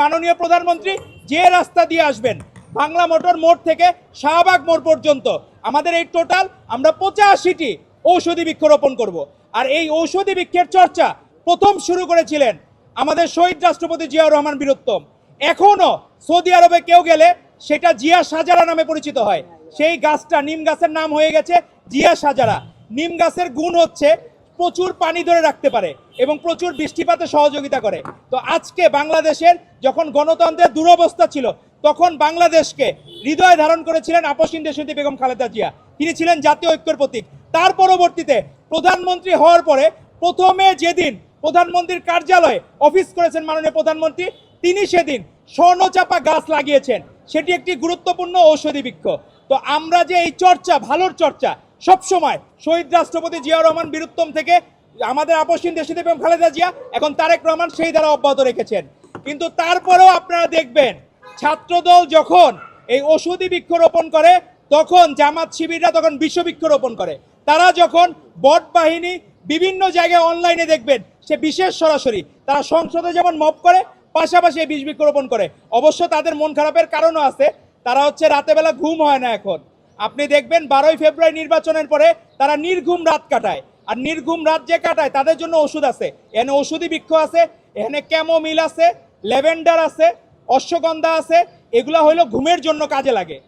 মাননীয় প্রধানমন্ত্রী যে রাস্তা দিয়ে আসবেন বাংলা মোটর মোড় থেকে শাহবাগ মোড় পর্যন্ত আমাদের এই টোটাল আমরা 85টি ঔষধি বৃক্ষরোপণ করব। আর এই ঔষধি বৃক্ষের চর্চা প্রথম শুরু করেছিলেন আমাদের শহীদ রাষ্ট্রপতি জিয়াউর রহমান বীরোত্তম। এখনও সৌদি আরবে কেউ গেলে সেটা জিয়া সাজারা নামে পরিচিত হয়। সেই গাছটা নিম গাছের নাম হয়ে গেছে জিয়া সাজারা। নিম গাছের গুণ হচ্ছে প্রচুর পানি ধরে রাখতে পারে এবং প্রচুর বৃষ্টিপাতে সহযোগিতা করে। তো আজকে বাংলাদেশের যখন গণতন্ত্রের দুরবস্থা ছিল তখন বাংলাদেশকে হৃদয় ধারণ করেছিলেন আপসহীন দেশনেত্রী বেগম খালেদা জিয়া। তিনি ছিলেন জাতীয় ঐক্যের প্রতীক। তার পরবর্তীতে প্রধানমন্ত্রী হওয়ার পরে প্রথমে যেদিন প্রধানমন্ত্রীর কার্যালয়ে অফিস করেছেন মাননীয় প্রধানমন্ত্রী, তিনি সেদিন স্বর্ণচাপা গাছ লাগিয়েছেন। সেটি একটি গুরুত্বপূর্ণ ঔষধি বৃক্ষ। তো আমরা যে এই চর্চা, ভালোর চর্চা সবসময় শহীদ রাষ্ট্রপতি জিয়াউর রহমান বীরোত্তম থেকে আমাদের আপসহীন দেশনেত্রী বেগম খালেদা জিয়া, এখন তারেক রহমান সেই দ্বারা অব্যাহত রেখেছেন। কিন্তু তারপরেও আপনারা দেখবেন ছাত্রদল যখন এই ঔষধি বৃক্ষরোপণ করে তখন জামাত শিবিররা তখন বিশ্ব বৃক্ষরোপণ করে। তারা যখন বট বাহিনী বিভিন্ন জায়গায় অনলাইনে দেখবেন সে বিশেষ সরাসরি তারা সংসদে যেমন মব করে পাশাপাশি এই বিষ বৃক্ষরোপণ করে। অবশ্য তাদের মন খারাপের কারণও আছে, তারা হচ্ছে রাতেবেলা ঘুম হয় না। এখন আপনি দেখবেন 12ই ফেব্রুয়ারি নির্বাচনের পরে তারা নির্ঘুম রাত কাটায়। আর নির্ঘুম রাত যে কাটায় তাদের জন্য ওষুধ আছে, এখানে ঔষধি বৃক্ষ আছে, এখানে ক্যামোমিল আছে, ল্যাভেন্ডার আছে, অশ্বগন্ধা আছে। এগুলো হলো ঘুমের জন্য কাজে লাগে।